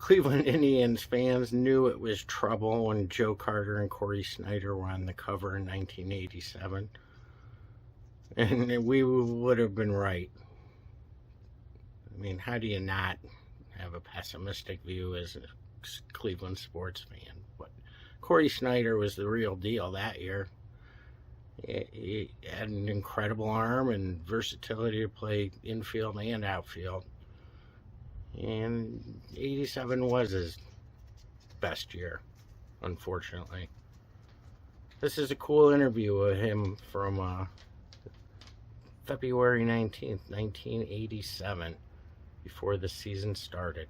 Cleveland Indians fans knew it was trouble when Joe Carter and Cory Snyder were on the cover in 1987. And we would have been right. I mean, how do you not have a pessimistic view as a Cleveland sports fan? But Cory Snyder was the real deal that year. He had an incredible arm and versatility to play infield and outfield. And 87 was his best year, unfortunately. This is a cool interview of him from February 19th, 1987, before the season started.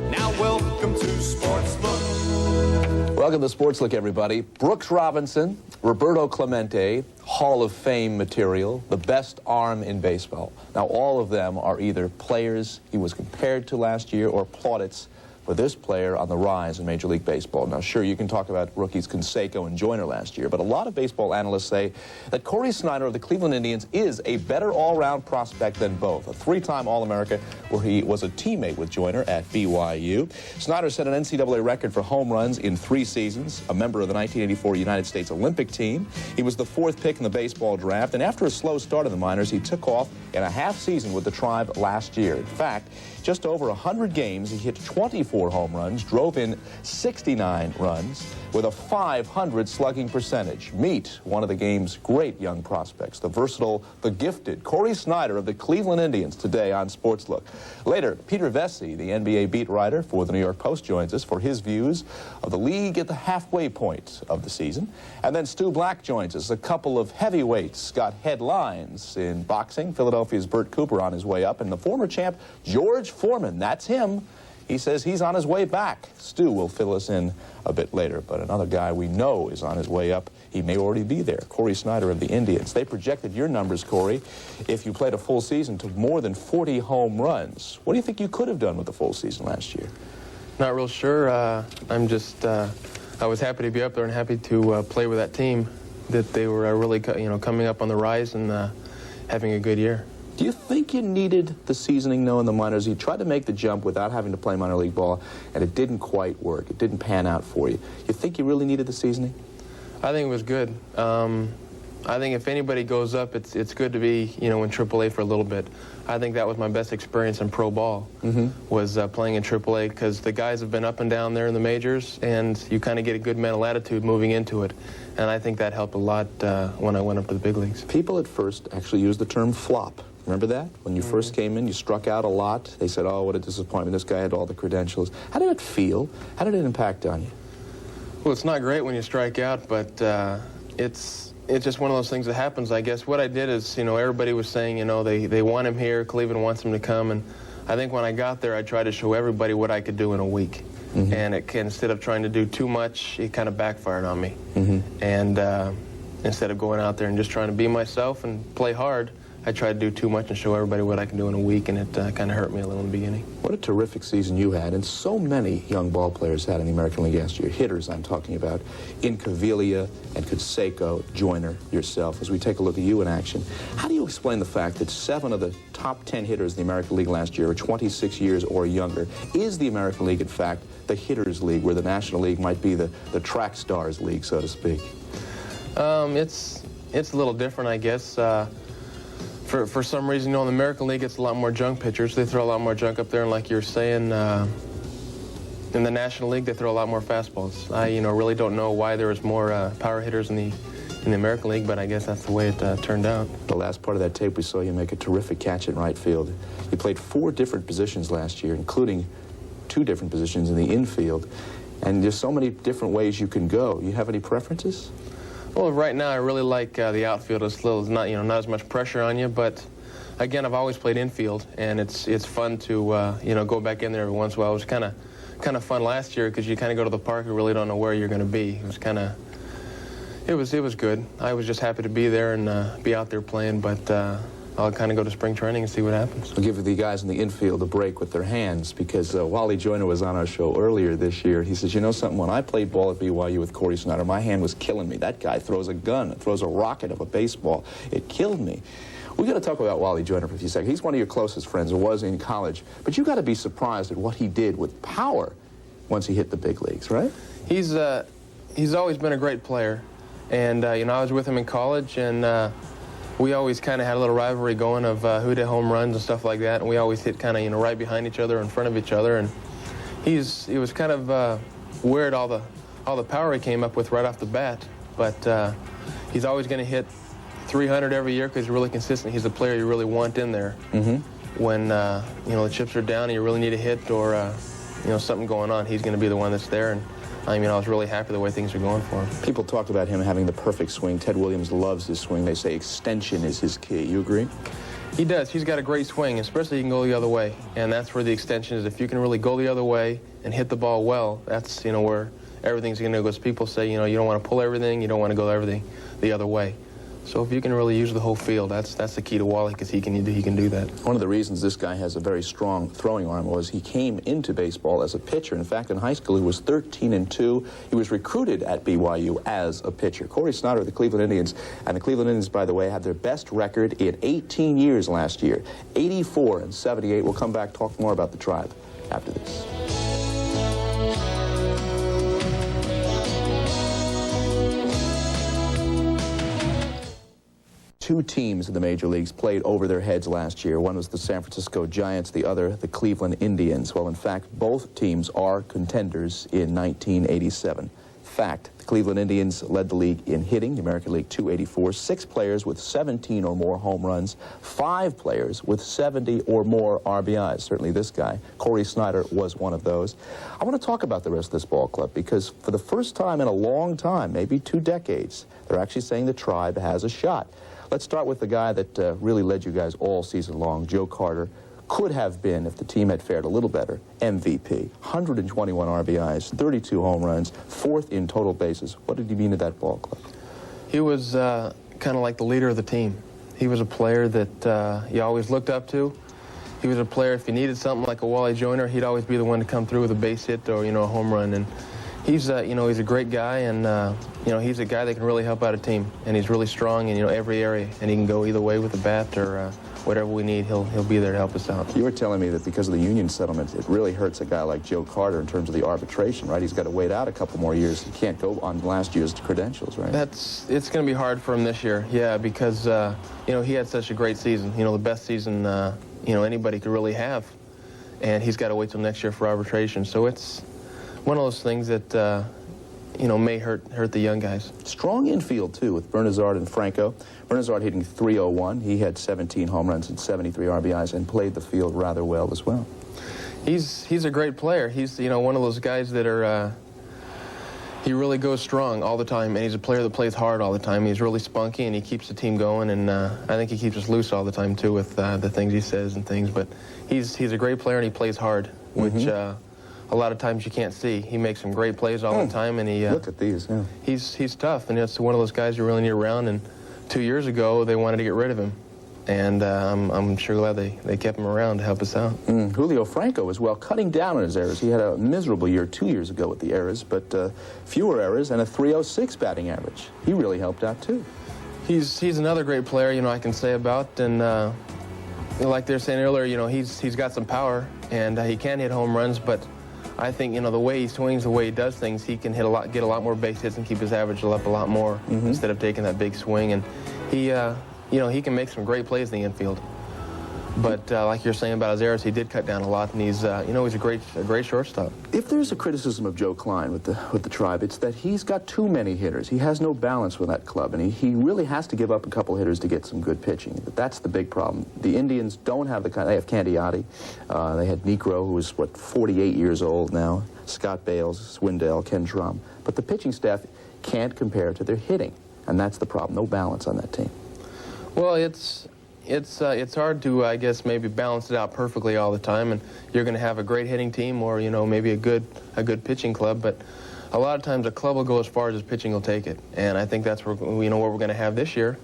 Now welcome to Sports Look. Welcome to Sports Look, everybody. Brooks Robinson, Roberto Clemente, Hall of Fame material, the best arm in baseball. Now, all of them are either players he was compared to last year or plaudits for this player on the rise in Major League Baseball. Now, sure, you can talk about rookies Canseco and Joyner last year, but a lot of baseball analysts say that Cory Snyder of the Cleveland Indians is a better all-round prospect than both. A three-time All-America where he was a teammate with Joyner at BYU. Snyder set an NCAA record for home runs in 3 seasons, a member of the 1984 United States Olympic team. He was the 4th pick in the baseball draft, and after a slow start in the minors, he took off in a half season with the Tribe last year. In fact, just over 100 games, he hit 24 home runs, drove in 69 runs with a .500 slugging percentage. Meet one of the game's great young prospects, the versatile, the gifted Cory Snyder of the Cleveland Indians, today on Sports Look. Later, Peter Vesey, the NBA beat writer for the New York Post, joins us for his views of the league at the halfway point of the season. And then Stu Black joins us. A couple of heavyweights got headlines in boxing. Philadelphia's Bert Cooper on his way up, and the former champ George Foreman, that's him. He says he's on his way back. Stu will fill us in a bit later, but another guy we know is on his way up. He may already be there, Cory Snyder of the Indians. They projected your numbers, Cory, if you played a full season, to more than 40 home runs. What do you think you could have done with the full season last year? Not real sure. I'm just, I was happy to be up there and happy to play with that team, that they were really, coming up on the rise and having a good year. Do you think you needed the seasoning, though, in the minors? You tried to make the jump without having to play minor league ball, and it didn't quite work. It didn't pan out for you. You think you really needed the seasoning? I think it was good. I think if anybody goes up, it's good to be, in AAA for a little bit. I think that was my best experience in pro ball, was playing in AAA, because the guys have been up and down there in the majors, and you kind of get a good mental attitude moving into it. And I think that helped a lot when I went up to the big leagues. People at first actually used the term flop. Remember that? When you first came in, you struck out a lot. They said, oh, what a disappointment. This guy had all the credentials. How did it feel? How did it impact on you? Well, it's not great when you strike out, but it's just one of those things that happens, I guess. What I did is, everybody was saying, they want him here, Cleveland wants him to come, and I think when I got there, I tried to show everybody what I could do in a week. And instead of trying to do too much, it kind of backfired on me. And instead of going out there and just trying to be myself and play hard, I tried to do too much and show everybody what I can do in a week, and it kind of hurt me a little in the beginning. What a terrific season you had, and so many young ball players had in the American League last year. Hitters, I'm talking about, Incaviglia and Canseco, Joyner, yourself. As we take a look at you in action, how do you explain the fact that 7 of the top 10 hitters in the American League last year are 26 years or younger? Is the American League, in fact, the hitters' league, where the National League might be the track stars' league, so to speak? It's a little different, I guess. For some reason, in the American League, it's a lot more junk pitchers. They throw a lot more junk up there, and like you're saying, in the National League, they throw a lot more fastballs. I, really don't know why there was more power hitters in the American League, but I guess that's the way it turned out. The last part of that tape, we saw you make a terrific catch in right field. You played 4 different positions last year, including 2 different positions in the infield, and there's so many different ways you can go. You have any preferences? Well, right now I really like the outfield. It's not not as much pressure on you, but again, I've always played infield, and it's fun to go back in there every once in a while. It was kind of fun last year because you kind of go to the park and really don't know where you're going to be. It was good. I was just happy to be there and be out there playing, but I'll kind of go to spring training and see what happens. I'll give the guys in the infield a break with their hands, because Wally Joyner was on our show earlier this year. He says, you know something, when I played ball at BYU with Cory Snyder, my hand was killing me. That guy throws a gun, throws a rocket of a baseball. It killed me. We got to talk about Wally Joyner for a few seconds. He's one of your closest friends, or was in college. But you got to be surprised at what he did with power once he hit the big leagues, right? He's always been a great player. And, you know, I was with him in college, and we always kind of had a little rivalry going of who did home runs and stuff like that. And we always hit kind of, you know, right behind each other, in front of each other. And he was kind of weird, all the power he came up with right off the bat. But he's always going to hit 300 every year because he's really consistent. He's the player you really want in there when, you know, the chips are down and you really need a hit or, you know, something going on. He's going to be the one that's there. And I mean, I was really happy the way things are going for him. People talked about him having the perfect swing. Ted Williams loves his swing. They say extension is his key. You agree? He does. He's got a great swing, especially he can go the other way. And that's where the extension is. If you can really go the other way and hit the ball well, that's, you know, where everything's going to go. As people say, you know, you don't want to pull everything, you don't want to go everything the other way. So if you can really use the whole field, that's the key to Wally, because he can do that. One of the reasons this guy has a very strong throwing arm was he came into baseball as a pitcher. In fact, in high school, he was 13-2. He was recruited at BYU as a pitcher. Cory Snyder of the Cleveland Indians, and the Cleveland Indians, by the way, had their best record in 18 years last year, 84-78. We'll come back, talk more about the Tribe after this. Two teams in the major leagues played over their heads last year. One was the San Francisco Giants, the other the Cleveland Indians. Well, in fact, both teams are contenders in 1987. Fact, the Cleveland Indians led the league in hitting, the American League 284, 6 players with 17 or more home runs, 5 players with 70 or more RBIs. Certainly this guy, Cory Snyder, was one of those. I want to talk about the rest of this ball club because for the first time in a long time, maybe 2 decades, they're actually saying the Tribe has a shot. Let's start with the guy that really led you guys all season long, Joe Carter. Could have been, if the team had fared a little better, MVP. 121 RBIs, 32 home runs, 4th in total bases. What did he mean to that ball club? He was kind of like the leader of the team. He was a player that you always looked up to. He was a player, if you needed something like a Wally Joyner, he'd always be the one to come through with a base hit or, you know, a home run. And he's, you know, he's a great guy, and, you know, he's a guy that can really help out a team. And he's really strong in, you know, every area. And he can go either way with the bat or whatever we need, he'll be there to help us out. You were telling me that because of the union settlement, it really hurts a guy like Joe Carter in terms of the arbitration, right? He's got to wait out a couple more years. He can't go on last year's credentials, right? It's going to be hard for him this year, yeah, because, you know, he had such a great season. You know, the best season, you know, anybody could really have. And he's got to wait till next year for arbitration. So it's one of those things that, you know, may hurt the young guys. Strong infield, too, with Bernazard and Franco. Bernazard hitting .301. He had 17 home runs and 73 RBIs and played the field rather well as well. He's a great player. He's, you know, one of those guys that are, he really goes strong all the time, and he's a player that plays hard all the time. He's really spunky, and he keeps the team going, and I think he keeps us loose all the time, too, with the things he says and things. But he's a great player, and he plays hard, which a lot of times you can't see. He makes some great plays all the time, and he look at these. Yeah. He's tough, and it's one of those guys you really need around. And 2 years ago, they wanted to get rid of him, and I'm sure glad they kept him around to help us out. Julio Franco as well, cutting down on his errors. He had a miserable year 2 years ago with the errors, but fewer errors and a .306 batting average. He really helped out too. He's another great player, you know, I can say about, and you know, like they were saying earlier, you know, he's got some power, and he can hit home runs, but I think, you know, the way he swings, the way he does things, he can get a lot more base hits and keep his average up a lot more instead of taking that big swing. And he, you know, he can make some great plays in the infield. But like you're saying about his errors, he did cut down a lot, and he's, you know, he's a great shortstop. If there's a criticism of Joe Klein with the Tribe, it's that he's got too many hitters. He has no balance with that club, and he really has to give up a couple hitters to get some good pitching. But that's the big problem. The Indians don't have the kind. They have Candiotti. They had Necro, who is, 48 years old now. Scott Bales, Swindell, Ken Drum. But the pitching staff can't compare to their hitting, and that's the problem. No balance on that team. Well, it's hard to, I guess, maybe balance it out perfectly all the time, and you're going to have a great hitting team or, you know, maybe a good pitching club, but a lot of times a club will go as far as his pitching will take it, and I think that's where, you know, what we're going to have this year.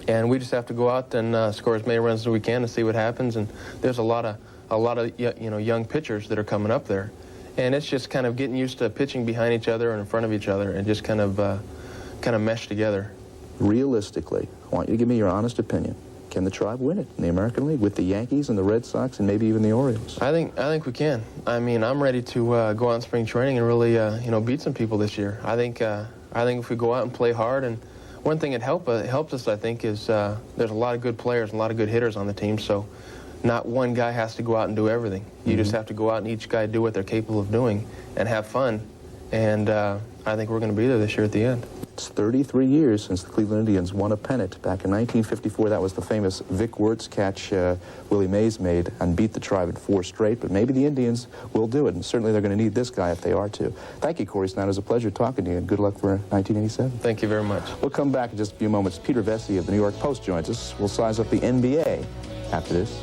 And we just have to go out and score as many runs as we can and see what happens. And there's a lot of you know, young pitchers that are coming up there, and it's just kind of getting used to pitching behind each other and in front of each other and just kind of mesh together. Realistically, I want you to give me your honest opinion. can the Tribe win it in the American League with the Yankees and the Red Sox and maybe even the Orioles? I think we can. I mean, I'm ready to go out in spring training and really, beat some people this year. I think if we go out and play hard, and one thing that helped us, I think, is there's a lot of good players, a lot of good hitters on the team, so not one guy has to go out and do everything. You just have to go out and each guy do what they're capable of doing and have fun, and I think we're going to be there this year at the end. It's 33 years since the Cleveland Indians won a pennant. Back in 1954, that was the famous Vic Wertz catch Willie Mays made and beat the Tribe in 4 straight, but maybe the Indians will do it, and certainly they're going to need this guy if they are to. Thank you, Cory Snyder. It was a pleasure talking to you, and good luck for 1987. Thank you very much. We'll come back in just a few moments. Peter Vesey of the New York Post joins us. We'll size up the NBA after this.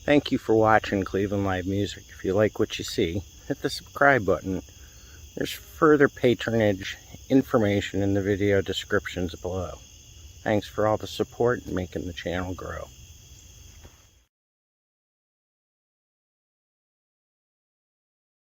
Thank you for watching Cleveland Live Music. If you like what you see, hit the subscribe button. There's further patronage information in the video descriptions below. Thanks for all the support and making the channel grow.